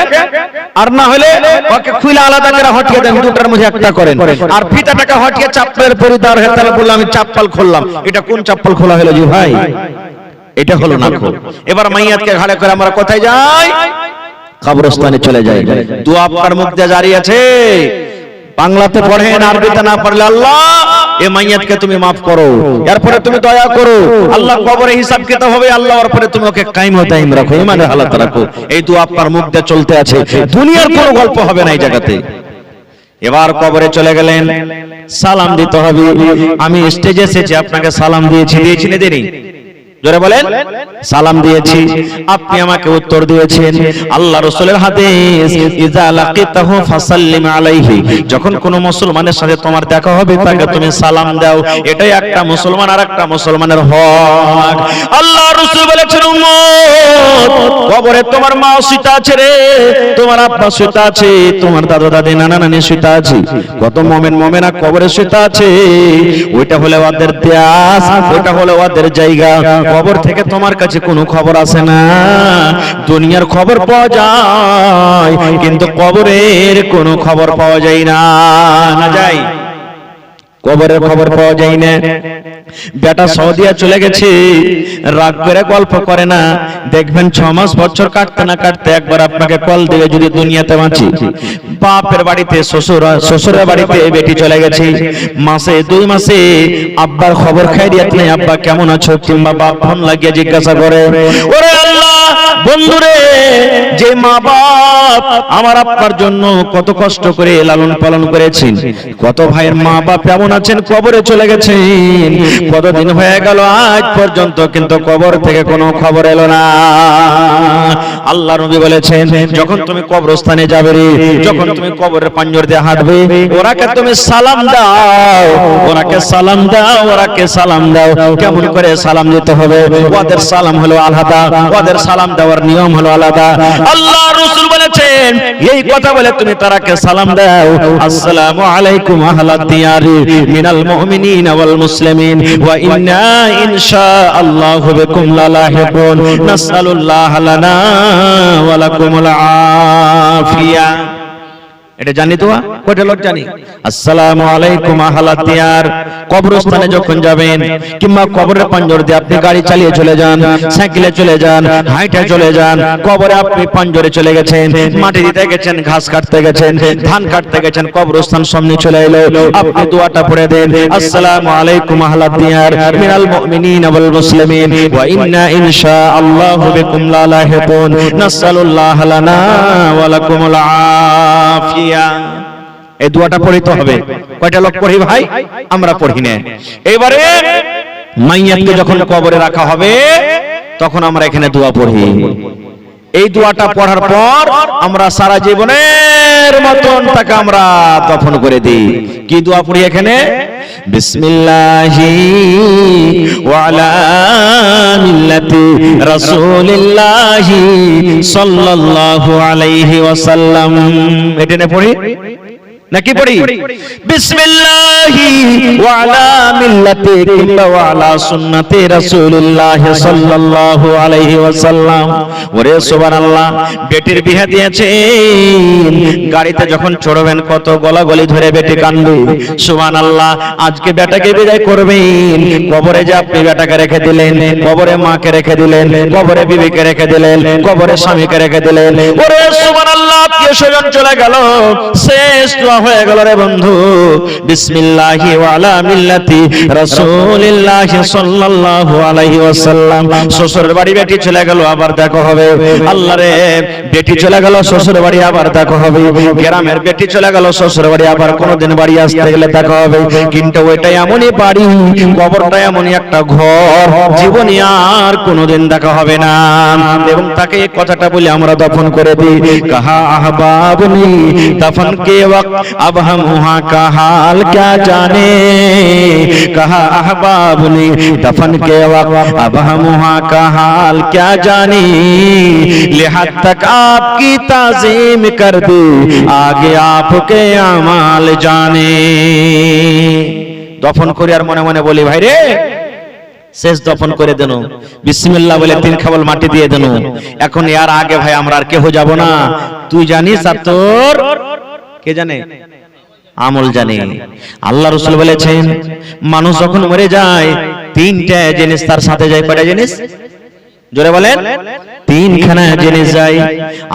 আর না হলে ওকে খুলে আলাদা করে হটিয়ে দেন, দুটার মধ্যে একটা করেন। আর ফিতাটাকে হটিয়ে চাপ্পালের পরিধার হয়ে তাহলে বললাম আমি চাপ্পাল খুললাম, এটা কোন চাপ্পাল খোলা হলো জি ভাই? এটা হলো না। এবার মাইয়াতকে ঘাড়ে করে আমরা কোথায় যাই? কবরস্থানে চলে যাই। দোয়া আপনার মুখ দিয়ে জারি আছে, বাংলাতে পড়েন, আরবিতে না পারলে আল্লাহ এই মাইয়াতকে তুমি maaf করো, এরপরে তুমি দয়া করো, আল্লাহ কবরে হিসাব কিতাব হবে, আল্লাহ এরপরে তুমি ওকে কায়েম ও দাইম রাখো, ঈমানের হালাত রাখো। এই দোয়া আপনার মুখ দিয়ে চলতে আছে, দুনিয়ার কোনো গল্প হবে না এই জায়গাতে। এবার কবরে চলে গেলেন, সালাম দিতে হবে। আমি স্টেজে এসেছি, আপনাকে সালাম দিয়েছি, দিয়েছি না দেরি? জোরে বলেন, সালাম দিয়েছি। আপনি আমাকে উত্তর দিয়েছেন। আল্লাহ রাসূলের হাদিস, ইযা লাকিতাহু ফাসাল্লিম আলাইহি, যখন কোন মুসলমানের সাথে তোমার দেখা হবে তাকে তুমি সালাম দাও। এটাই একটা মুসলমান আর একটা মুসলমানের হক। আল্লাহ রাসূল বলেছেন, উম্মত, কবরে তোমার মা শুইতে আছে রে, তোমার আব্বা শুইতে আছে, তোমার দাদা দাদি নানা নানি শুইতে আছে, কত মুমিন মুমিনা কবরে শুইতে আছে। ওইটা হলো ওদের দেশ, ওইটা হলো ওদের জায়গা। কবর থেকে তোমার কাছে কোনো খবর আসে না। দুনিয়ার খবর পাওয়া যায়, কিন্তু কবরের কোনো খবর পাওয়া যায় না। না যায়, কবরের খবর পাওয়া যায় না। বেটা সৌদিয়া চলে গেছে, রাগ করে গল্প করে না। দেখবেন 6 মাস বছর কাটতে না কাটতে একবার আপনাকে কল দিবে, যদি দুনিয়াতে বাঁচি। বাপের বাড়িতে শ্বশুরের বাড়িতে বেটি চলে গেছে, মাসে 2 মাসে আব্বার খবর খাইরিয়াত নাই, আব্বা কেমন আছো, কিংবা বাপ ফোন লাগিয়ে জিজ্ঞাসা করে। ওরে আল্লাহ, বন্ধুরে, যে মা বাপ আমার আব্বার জন্য কত কষ্ট করে লালন পালন করেছেন, কত ভাইয়ের মা বাপ কেমন আছেন, কবরে চলে গেছেন। কতদিন হয়ে গেল আজ পর্যন্ত, কিন্তু কবর থেকে কোনো খবর এলো না। আল্লাহ নবী বলেছেন, যখন তুমি কবরস্থানে যাবে রে, যখন তুমি কবরের পাঞ্জর দিয়ে হাঁটবে, ওরাকে তুমি সালাম দাও, ওরাকে সালাম দাও, ওরাকে সালাম দাও। কেমন করে সালাম দিতে হবে? ওদের সালাম হলো আলাদা, ওদের সালাম দেওয়ার নিয়ম হলো আলাদা। আল্লাহ রাসূল বলেছেন, এই কথা বলে তুমি তারাকে সালাম দাও, আসসালামু আলাইকুম আহলাদ দিয়ারি মিনাল মুমিনিনা ওয়াল মুসলিমিন ওয়া ইন্না ইনশাআল্লাহু বিকুম লালাহিকুন, নাসআলুল্লাহ লানা ওয়া লাকুমুল আফিয়া। এটা জানি তো, কয়টা লোক জানি? আসসালামু আলাইকুম আহলাদ দিয়ার। কবরস্থানে যখন যাবেন, কিংবা কবরের পাঞ্জর দিয়ে আপনি গাড়ি চালিয়ে চলে যান, সাইকেলে চলে যান, হাঁটে চলে যান, কবরে আপনি পাঞ্জরে চলে গেছেন, মাটি দিতে গেছেন, ঘাস কাটতে গেছেন, ধান কাটতে গেছেন, কবরস্থান সামনে চলে এলো, আপনি দোয়াটা পড়ে দেন, আসসালামু আলাইকুম আহলাদ দিয়ার মিনাল মুমিনিনা ওয়াল মুসলিমিন ওয়া ইন্না ইনশাআল্লাহু বিকুম লালাহিকুন, নাসআলুল্লাহ লানা ওয়া লাকুমুল আফিয়া। এই দোয়াটা পড়িতে হবে। কয়টা লোক পড়ি ভাই? আমরা পড়ি না। এবারে মাইয়াতকে যখন কবরে রাখা হবে, তখন আমরা এখানে দোয়া পড়ি। এই দোয়াটা পড়ার পর আমরা সারা জীবনের মতন তাকে আমরা দফন করে দিই। কি দোয়া পড়ি এখানে? বিসমিল্লাহি ওয়া আলা মিল্লাতি রাসূলিল্লাহি সাল্লাল্লাহু আলাইহি ওয়াসাল্লাম। এটা না পড়ি নাকি পড়ি? বিসমিল্লাহি ওয়া আলা মিল্লাতি কিংবা ওয়া আলা সুন্নতি রাসূলিল্লাহি সাল্লাল্লাহু আলাইহি ওয়াসাল্লাম। ওরে সুবহানাল্লাহ, বেটির বিয়ে দিয়েছেন, গাড়িতে যখন চড়বেন কত গলাগলি ধরে বেটি কান্দে। সুবহানাল্লাহ, আজকে বেটাকে বিদায় করবেন, কবরে যে আপনি বেটাকে রেখে দিলেন, কবরে মাকে রেখে দিলেন, কবরে বিবিকে রেখে দিলেন, কবরে স্বামীকে রেখে দিলেন। ওরে সুবহানাল্লাহ, আত্মীয় স্বজন চলে গেল, শেষ হয়ে গেল রে বন্ধু। বিসমিল্লাহি ওয়া আলা মিল্লাতি রাসূলিল্লাহি সাল্লাল্লাহু আলাইহি ওয়াসাল্লাম। শ্বশুরের বাড়ি বেটি চলে গেল, আবার দেখা হবে। আল্লাহ রে, বেটি চলে গেল শ্বশুরের বাড়ি, আবার দেখা হবে। গ্রামের বেটি চলে গেল শ্বশুরের বাড়ি, আবার কোনদিন বাড়ি আসতে গেলে দেখা হবে। কিন্তু ওইটাই এমনই বাড়ি, কবরটা এমনই একটা ঘর, জীবনে আর কোনদিন দেখা হবে না। এবং তাকে এই কথাটা বলে আমরা দফন করে দিই। কাহা আহবাবনি দফন কে ওয়াক্ত अब हम वहाँ का हाल क्या जाने, कहा अहबाब ने दफन के वक्त अब हम वहाँ का हाल क्या जाने, लिहाज तक आपकी ताज़ीम कर दे आगे आपके अमाल जाने। दफन করে আর মনে মনে বলি, ভাই রে, শেষ দফন করে দেন, বিসমিল্লাহ বলে 3 খাবল মাটি দিয়ে দেন। এখন এর আগে ভাই আমরা আর কেউ যাব না। তুই জানিস আর তোর কে জানে? আমল জানে। আল্লাহ রাসূল বলেছেন, মানুষ যখন মরে যায় 3টা জিনিস তার সাথে যায়। কয়টা জিনিস? জোরে বলেন। 3খানা জিনিস যায়।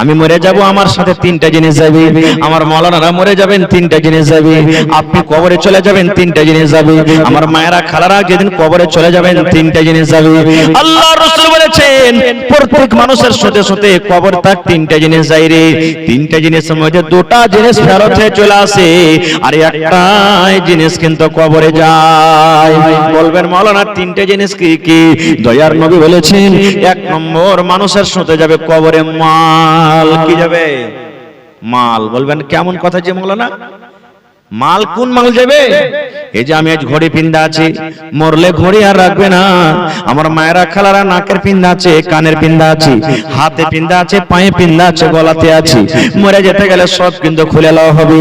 আমি মরে যাব, আমার সাথে 3টা জিনিস যাবে। আমার মাওলানারা মরে যাবেন, 3টা জিনিস যাবে। আপনি কবরে চলে যাবেন, 3টা জিনিস যাবে। আমার মায়েরা খালারা যেদিন কবরে চলে যাবেন, 3টা জিনিস যাবে। আল্লাহ রাসূল বলেছেন, বলছেন প্রত্যেক মানুষের সাথে সাথে কবর তার তিনটা জিনিস যায় রে, তিনটা জিনিসের মধ্যে দুটা জিনিস ফেরত হয়ে চলে আসে, আর একটাই জিনিস কিন্তু কবরে যায়। বলবেন মাওলানা তিনটা জিনিস কি কি? দয়ার নবী বলেছেন, এক নম্বর মানুষের সাথে যাবে কবরে মাল। কি যাবে? মাল। বলবেন কেমন কথা যে মাওলানা, মাল কোন মাল যাবে? এই যে আমি আজ ঘড়ি পিন্দা আছি, মরলে ঘড়ি আর রাখবে না। আমার মায়েরা খালারা নাকের পিন্দা আছে, কানের পিন্দা আছে, হাতে পিন্দা আছে, পায়ে পিন্দা আছে, গলাতে আছে, মরে যেতে গেলে সব কিন্তু খুলে লওয়া হবে।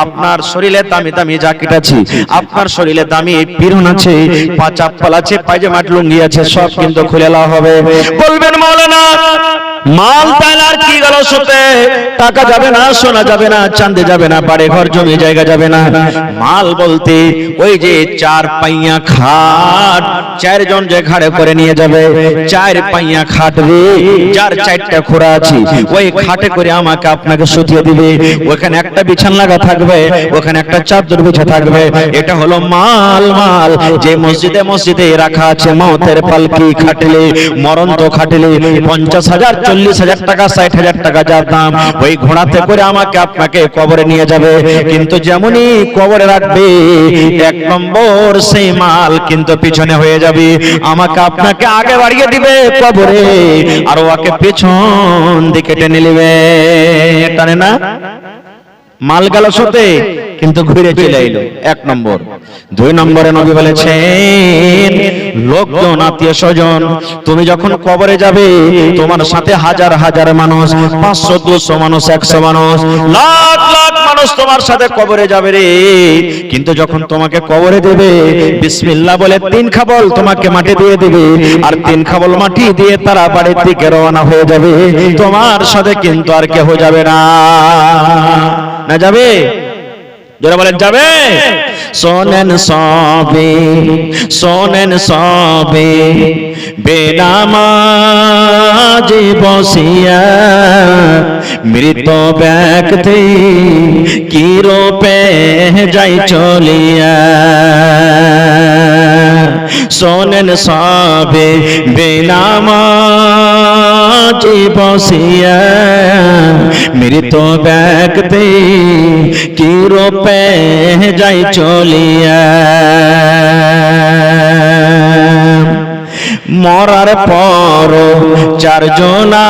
আপনার শরীরে দামি দামি জ্যাকেট আছে, আপনার শরীরে দামি পিরন আছে, পা চাপ্পাল আছে, পায়জামা লুঙ্গি আছে, সব কিন্তু খুলে লওয়া হবে। বলবেন মাওলানা মাল তাহলে আর কি গেল সাথে? টাকা যাবে না, সোনা যাবে না, চাঁদে যাবে না, বাড়ি ঘর জমি জায়গা যাবে না। মাল বলতে ওই যে চার পাইয়া খাট, চারজন যে ঘাড়ে করে নিয়ে যাবে, চার পাইয়া খাট রে, যার চারটা খোরা আছে, ওই খাটে করে আমাকে আপনাকে শুতিয়ে দিবে। ওখানে একটা বিছানা লাগা থাকবে, ওখানে একটা চাদর বিছা থাকবে। এটা হলো মাল। মাল যে মসজিদে মসজিদে রাখা আছে, মওতের পালকি খাটলে, মরন্ত খাটলে 50,000 40,000 টাকা 60,000 টাকা যার দাম, ওই ঘোড়াতে করে আমাকে আপনাকে কবরে নিয়ে যাবে। কিন্তু যেমনই কবরে রাখবে, এক নম্বর সেই মাল কিন্তু পিছনে হয়ে যাবে, আমাকে আপনাকে আগে বাড়িয়ে দিবে কবরে, আর ওকে পেছন দিকে টেনে নেবে। টানে না? মাল গেল সাথে কিন্তু ঘুরে চলে এলো। এক নম্বর। দুই নম্বরে নবী বলেছেন লোকজন, আত্মীয় স্বজন। তুমি যখন কবরে যাবে, তোমার সাথে হাজার হাজার মানুষ, 500 200 মানুষ, 100 মানুষ, লাখ লাখ মানুষ তোমার সাথে কবরে যাবে রে। কিন্তু যখন তোমাকে কবরে দেবে, বিসমিল্লাহ বলে 3 খাবল তোমাকে মাটি দিয়ে দেবে, আর 3 খাবল মাটি দিয়ে তারা বাড়ির দিকে রওনা হয়ে যাবে। তোমার সাথে কিন্তু আর কেউ যাবে না। না যাবে? যারা বলেন যাবে। শোনেন সবে, শোনেন সবে, বেনামাজি বসিয়া মৃত ব্যক্তি কি রূপে যাই চলিয়া। শোনেন সবে, বেনামাজি বসিয়া মৃত ব্যক্তি কি রূপে যাই চলিয়া। মরার পর চারজনা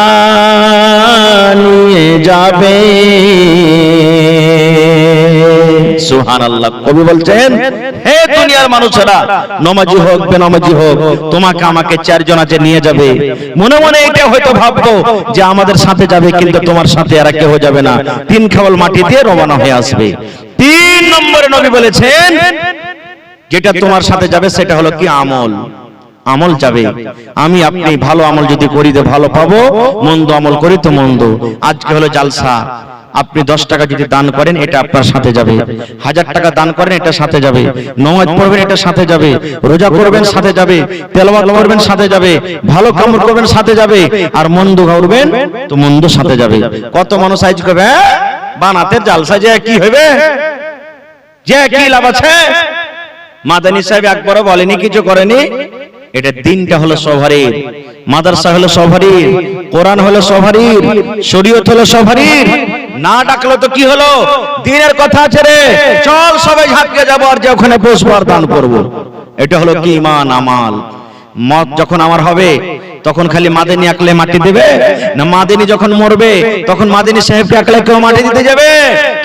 নিয়ে যাবে। সুবহানাল্লাহ। কবি বলছেন, হে দুনিয়ার মানুষেরা, নমাজি হোক বেনামাজি হোক, তোমাকে আমাকে চারজন আছে নিয়ে যাবে। মনে মনে এটা হয়তো ভাববো যে আমাদের সাথে যাবে, কিন্তু তোমার সাথে আর কেউ যাবে না। 3 খাবল মাটি দিয়ে রওনা হয়ে আসবে। 3 নম্বরে নবী বলেছেন যেটা তোমার সাথে যাবে সেটা হলো কি? আমল। আমল যাবে। আমি আপনি ভালো আমল যদি করি তো ভালো পাবো, মন্দ আমল করি তো মন্দ। আজকে হলো জালসা, আপনি 10 টাকা যদি দান করেন এটা আপনার সাথে যাবে, 1000 টাকা দান করেন এটা সাথে যাবে, নামাজ পড়বেন এটা সাথে যাবে, রোজা করবেন সাথে যাবে, তেলাওয়াত করবেন সাথে যাবে, ভালো কাম করবেন সাথে যাবে, আর মন্দ করবেন তো মন্দ সাথে যাবে। কত মানুষ আজ কবে বানাতে জালসা যে কি হবে, যে কি লাভ আছে? মাদানী সাহেব একবারও বলেনি, কিছু করেনি। এটা দিনটা হলো সভারের, মাদ্রাসা হলো সভারের, কোরআন হলো সভারের, শরীয়ত হলো সভারের। না ডাকলে তো কি হলো? দিনের কথা আছে রে, চল সবাই ঝাঁপিয়ে যাবো আর যে ওখানে বসবো আর দান করবো। এটা হলো কি? ঈমান আমাল। মত যখন আমার হবে তখন খালি মাদানী আকলে মাটি দেবে না? মাদানী যখন মরবে তখন মাদানী সাহেবকে আকলে কেউ মাটি দিতে যাবে?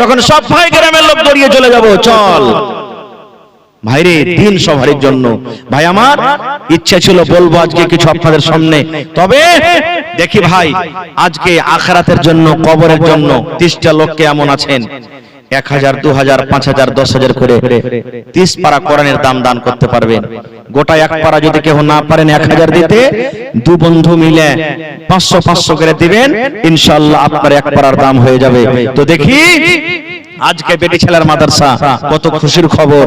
তখন সব ভাই গ্রামের লোক দৌড়িয়ে চলে যাবো, চল ভাইরে দিন সভারের জন্য। ভাই আমার ইচ্ছা ছিল বলবো আজকে কিছু আপনাদের সামনে, তবে দেখি ভাই আজকে আখিরাতের জন্য, কবরের জন্য 30টা লোককে এমন আছেন 1000 2000 5000 10,000 করে 30 পারা কোরআনের দান করতে পারবেন। গোটা 1 পারা যদি কেউ না পারেন 1000 দিতে, 2 বন্ধু মিলে 500 500 করে দিবেন, ইনশাআল্লাহ আপনার 1 পারার দাম হয়ে যাবে। তো দেখি আজকে বেটি ছেলের মাদ্রাসা, কত খুশির খবর,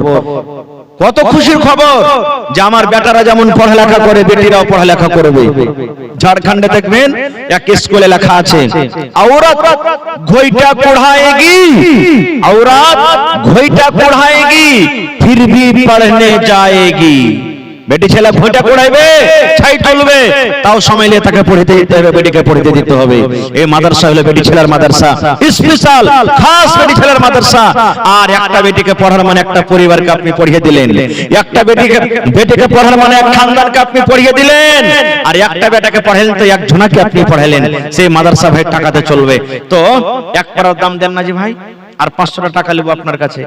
কত খুশির খবর যে আমার বেটারা যেমন পড়ালেখা করে বেটিরাও পড়ালেখা করবে। ঝাড়খণ্ডে দেখবেন এক স্কুলে লেখা আছে, औरत घोइटा पढ़ाएगी, औरत घोइटा पढ़ाएगी फिर भी पढ़ने जाएगी। বেটি ছেলে ভোঁটা পড়াইবে, ছাই তুলবে, তাও সময় নিয়ে তাকে পড়িতে দিতে হবে, বেটিকে পড়িতে দিতে হবে। এই মাদ্রাসা হলো বেটি ছেলের মাদ্রাসা, স্পেশাল খাস বেটি ছেলের মাদ্রাসা। আর একটা বেটিকে পড়ার মানে একটা পরিবারকে আপনি পড়িয়ে দিলেন, একটা বেটিকে পড়ার মানে এক খানদানকে আপনি পড়িয়ে দিলেন, আর একটা বেটাকে পড়াইলেন তো একজনাকে আপনি পড়াইলেন। সেই মাদ্রাসা ভাই টাকাতে চলবে। তো এক পারার দাম দেন না জি ভাই, আর 500 টাকা নেব আপনার কাছে।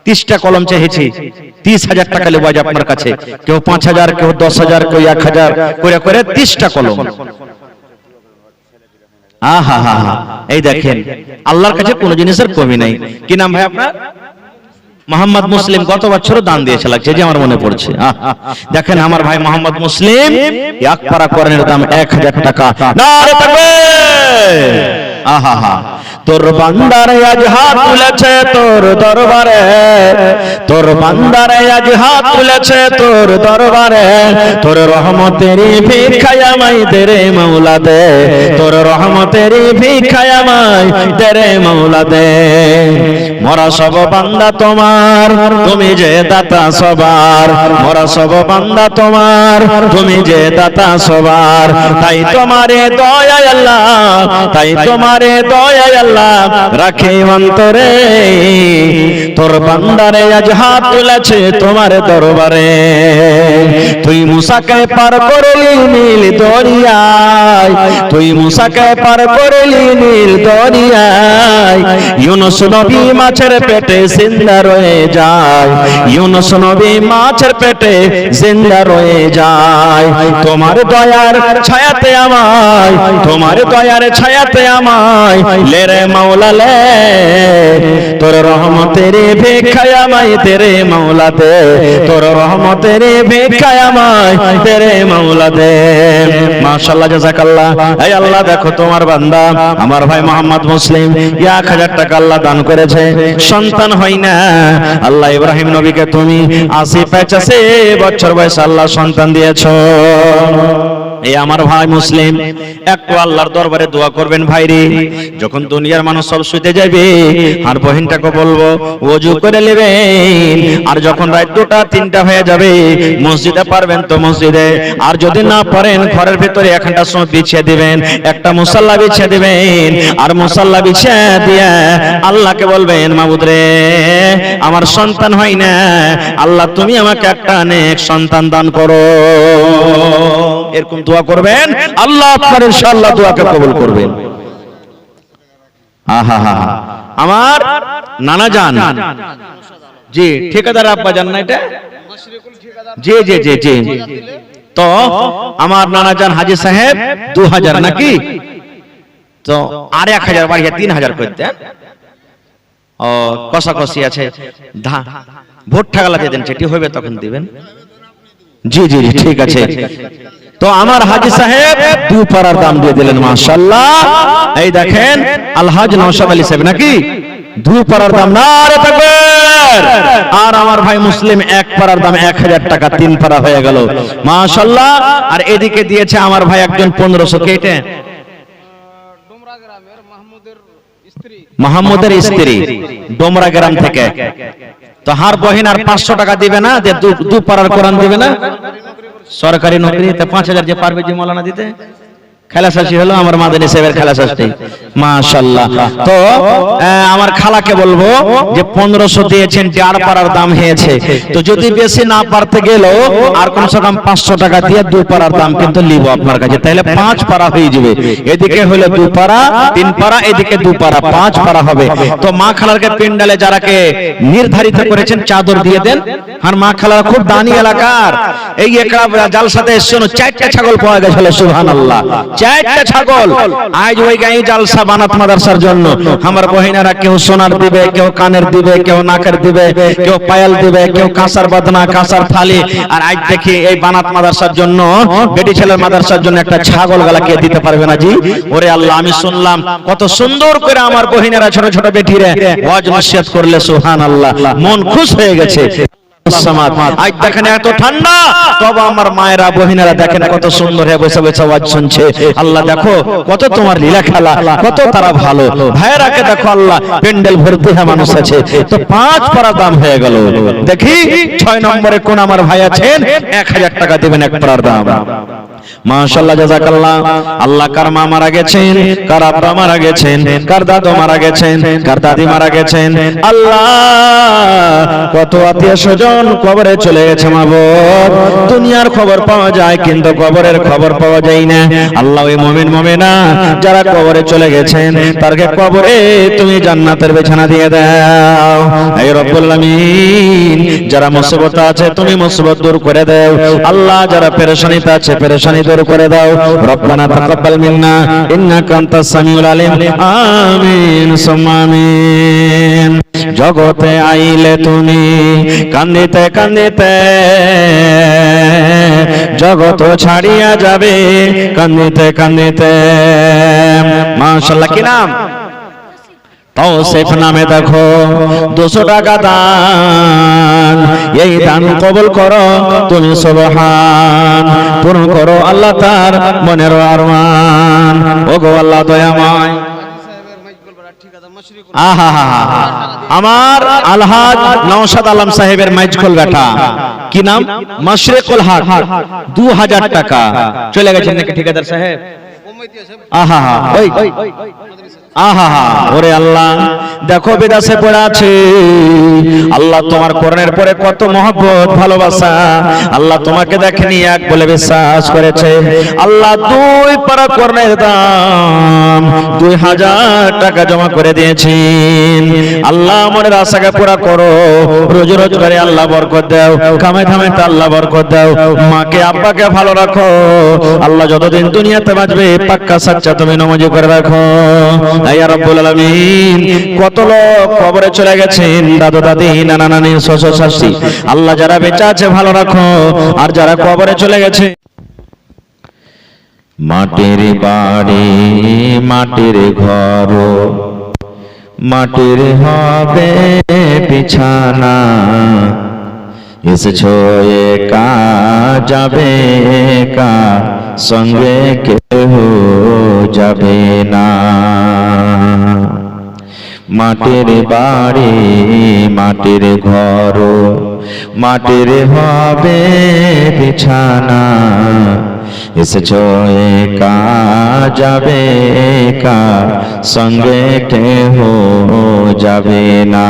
30টা কলম চেয়েছি, 30,000 টাকা নেব আজ আপনার কাছে। কেউ 5,000, কেউ 10,000, কেউ 1,000 করে করে 30টা কলম। আহা হা হা, এই দেখেন আল্লাহর কাছে কোনো জিনিসের কমি নাই। কি নাম ভাই আপনার? মোহাম্মদ মুসলিম। গত বছরও দান দিয়েছে লাগছে যে আমার মনে পড়ছে। দেখেন আমার ভাই মোহাম্মদ মুসলিম, এক পারা কোরআনের দাম 1,000 টাকা। নারে তাকবীর! আহা হা, তোর বান্দারে আজ হাত তুলেছে তোর দরবারে, তোর বান্দারে আজ হাত তুলেছে তোর দরবারে, তোর রহমতেরই ভিক্ষায় আমায় দে রে মাওলা দে, তোর রহমতেরই ভিক্ষায় আমায় দে রে মাওলা দে। মোরা সব বান্দা তোমার, তুমি যে দাতা সবার, মোরা সব বান্দা তোমার, তুমি যে দাতা সবার। তাই তোমারে দয়া আল্লাহ, তাই তোমারে দয়া আল্লাহ রাখে অন্তরে, তোর বান্দারে আজ হাত তুলেছে তোমার দরবারে। তুই মুসাকে পার করলি নীল দরিয়ায়, তুই মুসাকে পার করলি নীল দরিয়ায়। ইউনুস নবী মাছের পেটে জিন্দা রয়ে যায়, ইউনুস নবী মাছের পেটে জিন্দা রয়ে যায়। তোমার দয়ার ছায়াতে আমায়, তোমার দয়ার ছায়াতে আমায় লে রে মাওলা লে, তোর রহমতের ভিক্ষায় আমায় দে রে মাওলা দে, তোর রহমতের ভিক্ষায় আমায় দে রে মাওলা দে। মাশাআল্লাহ, জাযাকাল্লাহ। এই আল্লাহ দেখো তোমার বান্দা আমার ভাই মোহাম্মদ মুসলিম 1,000 টাকা আল্লাহ দান করেছে। সন্তান হয় না, আল্লাহ ইব্রাহিম নবীকে তুমি 80-85 বছর বয়সে আল্লাহ সন্তান দিয়েছো। এই আমার ভাই মুসলিম একটু আল্লাহর দরবারে দোয়া করবেন ভাইরে। যখন দুনিয়ার মানুষ সব শুতে যাবে আর বহিনটাকে বলবো ওযু করে নেবেন, আর যখন রাত 2টা-3টা হয়ে যাবে মসজিদে পারবেন তো মসজিদে, আর যদি না পারেন ঘরের ভিতরে একটা সময় বিছিয়ে দিবেন, একটা মুসাল্লা বিছিয়ে দিবেন, আর মুসাল্লা বিছিয়ে দিয়ে আল্লাহকে বলবেন মাবুদ রে আমার সন্তান হয় না, আল্লাহ তুমি আমাকে একটা নেক সন্তান দান করো। এরকম দোয়া করবেন, আল্লাহ আপনার ইনশাআল্লাহ দোয়াকে কবুল করবেন। আহা হা, আমার নানা জান, জি ঠিকাদার আব্বা জান না এটা, জি জি জি জি, তো আমার নানা জান হাজী সাহেব 2000 নাকি, তো আর 1000 বাড়িয়ে 3000 করতে। ও কষাকষি আছে, ভোট ঠাকালা দিয়ে দেন, সেটি হবে তখন দিবেন। জি জি জি ঠিক আছে। তো আমার হাজী সাহেব 2 পারার দাম দিয়ে দিলেন, মাশাআল্লাহ। এই দেখেন আলহাজ নওশাদ আলী সাহেব নাকি 2 পারার দাম, নারে তাকবীর। আর আমার ভাই মুসলিম 1 পারার দাম 1000 টাকা, 3 পারা হয়ে গেল, মাশাআল্লাহ। আর এদিকে দিয়েছে আমার ভাই একজন 1500 কেটে, ডোমরা গ্রামের মাহমুদের স্ত্রী ডোমরা গ্রাম থেকে। তো হার বহিন আর 500 টাকা দিবে না, যে 2 পারার কোরআন দিবে না, সরকারি নকরিতে 5000 যে পারবে যে মৌলানা দিতে। খালাসাসি হলো আমার মাদানী সাহেবের খালাসাসি, মাশাআল্লাহ। তো আমার খালাকে বলবো যে 1500 দিয়েছেন, 4 পারার দাম হয়েছে, তো যদি বেশি না পারতে গেল আর কমসে কম 500 টাকা দিয়ে 2 পারার দাম কিন্তু লিব আপনার কাছে, তাহলে 5 পারা হয়ে যাবে। এদিকে হলো 2 পারা, 3 পারা, এদিকে 2 পারা, 5 পারা হবে। তো মা খালারকে পিন্ডালে যারাকে নির্ধারিত করেছেন চাদর দিয়ে দেন। আর মা খালার খুব দানি এলাকার, এই একরা জালসাতে এসেছিল 4টা ছাগল পাওয়া গেছিল, সুবহানাল্লাহ, 4টা ছাগল। আজ ওই গাই জালসা বানাত মাদ্রাসার জন্য আমার বহিনারা কেউ সোনার দিবে, কেউ কানের দিবে, কেউ নাকের দিবে, কেউ পায়াল দিবে, কেউ কাঁসার বাদনা, কাঁসার থালি। আর আজ দেখি এই বানাত মাদ্রাসার জন্য, বেটি ছেলের মাদ্রাসার জন্য একটা ছাগল গলা কে দিতে পারবে না জি? ওরে আল্লাহ, আমি শুনলাম কত সুন্দর করে আমার বহিনারা ছোট ছোট বেটিরে ওয়াজ নসিহত করলে, সুবহানাল্লাহ, মন খুশ হয়ে গেছে। সামাদ। আজ দেখেন এত ঠান্ডা, তবে আমার মায়েরা বহিনেরা দেখেন কত সুন্দর হয়ে বসে বসে আওয়াজ শুনছে। আল্লাহ দেখো কত তোমার লীলা খেলা, কত তারা ভালো। ভাইয়েরাকে দেখো আল্লাহ প্যান্ডেল ভর্তি হয়ে মানুষ আছে, তো 5 পারা দাম হয়ে গেল। দেখি 6 নম্বরে কোন আমার ভাই আছেন, 1000 টাকা দিবেন এক পারার দাম। মাশাআল্লাহ, জাযাকাল্লাহ। আল্লাহ কার মা মারা গেছেন, কার আব্বা মারা গেছেন, কার দাদু মারা গেছেন, কার দাদি মারা গেছেন। আল্লাহ কত আত্মীয় স্বজন কবরে চলে গেছে। মাবুদ, দুনিয়ার খবর পাওয়া যায় কিন্তু কবরের খবর পাওয়া যায় না। আল্লাহ ওই মুমিন মুমিনা যারা কবরে চলে গেছেন, তারকে কবরে তুমি জান্নাতের বিছানা দিয়ে দাও। হে রব্বুল আলামিন, যারা মুসিবতে আছে তুমি মুসিবত দূর করে দাও। আল্লাহ যারা পেরেশানিতে আছে পেরেশানি দূর করে দাও। রব্বানা তাকাব্বাল মিন্না ইন্নাকা আনতাস সামিউল আলিম। আমিন সুম্মা আমিন। জগতে আইলে তুমি কান্দিতে কান্দিতে, জগত ছাড়িয়া যাবে কান্দিতে কান্দিতে। মাশাআল্লাহ, কি নাম? তৌসিফ নামে দেখো 200 টাকা দান। এই দান কবুল করো তুমি, সুবহান। পূরণ করো আল্লাহ তার মনের আরমান। ওগো আল্লাহ দয়াময়। আমার আলহাজ নওশাদ আলম সাহেবের মাইজখোল বেটা, কি নাম? মাশরিকুল হক, 2000 টাকা চলে গেছেন নাকি ঠিকাদার সাহেব? আহা ওই আহা ওরে আল্লাহ, দেখো বিদেশে পড়ে আছে। আল্লাহ তোমার কোরআনের পরে কত মহব্বত ভালোবাসা। আল্লাহ তোমাকে দেখেনি এক বলে বিশ্বাস করেছে। আল্লাহ 2 পারা কোরআনের দাম 2000 টাকা জমা করে দিয়েছেন। আল্লাহ মনের আশাকে পুরা করো। রোজ রোজগারে আল্লাহ বরকত দাও, কামে ধামে আল্লাহ বরকত দাও। মাকে আব্বাকে ভালো রাখো। আল্লাহ যতদিন দুনিয়াতে বাঁচবে পাক্কা সাচ্চা তুমি নামাজি করে রাখো। ইয়া রাব্বুল আলামিন, কত লোক কবরে চলে গেছেন, দাদু দাদি নানা নানি শ্বশুর শাশুড়ি। আল্লাহ যারা বেঁচে আছে ভালো রাখো, আর যারা কবরে চলে গেছে। মাটির বাড়ি মাটির ঘর, মাটির হবে বিছানা। এসেছো একা যাবে একা, সঙ্গে কেউ যাবে না। মাটির বাড়ি মাটির ঘর, মাটির হবে বিছানা। এসেছো একা যাবে একা, সঙ্গে কেউ যাবে না।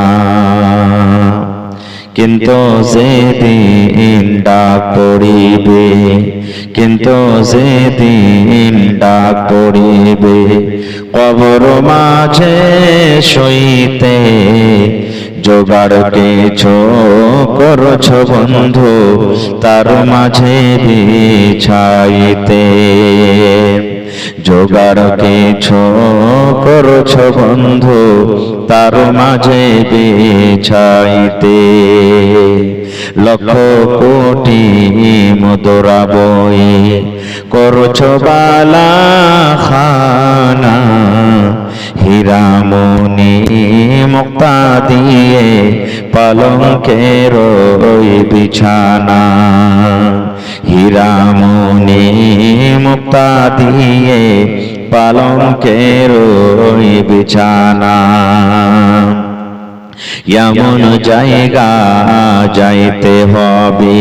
কিন্তু যেদিন ডাক পড়িবে, কিন্তু যেদিন ডাক পড়িবে, কবর মাঝে সইতে জোগাড় কিছু করছ বন্ধু, তার মাঝে বিছাইতে। জোগাড় কিছু করছ বন্ধু, তার মাঝে বিছাইতে। লক্ষ কোটি মুদ্রা বই করছ বালা খানা। হীরামণি মুক্তা দিয়ে পালঙ্কের ওই বিছানা। হীরামণি মুক্তা দিয়ে পালঙ্কের ওই বিছানা। এমন জায়গা যাইতে হবে,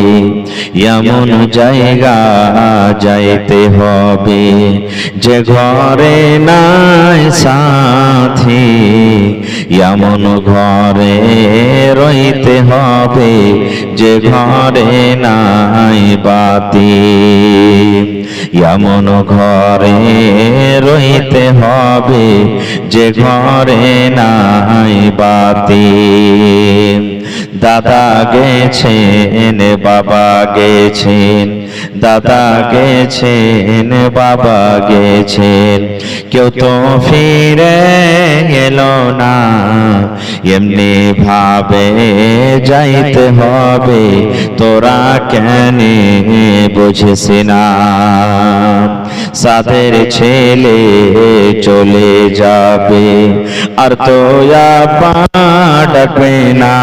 এমন জায়গা যাইতে হবে, যে ঘরে নাই সাথী। এমন ঘরে রইতে হবে, যে ঘরে নাই বাতি। এমন ঘরে রইতে হবে, যে ঘরে নাই বাতি। দাদা গেছেন বাবা গেছেন, দাদা গেছেন বাবা গেছেন, কেউ তো ফিরে এলো না। এমনি ভাবে যাইতে হবে, তোরা কেন বুঝিস না। সাদের ছেলে চলে যাবে, আর তো ডাকবে না।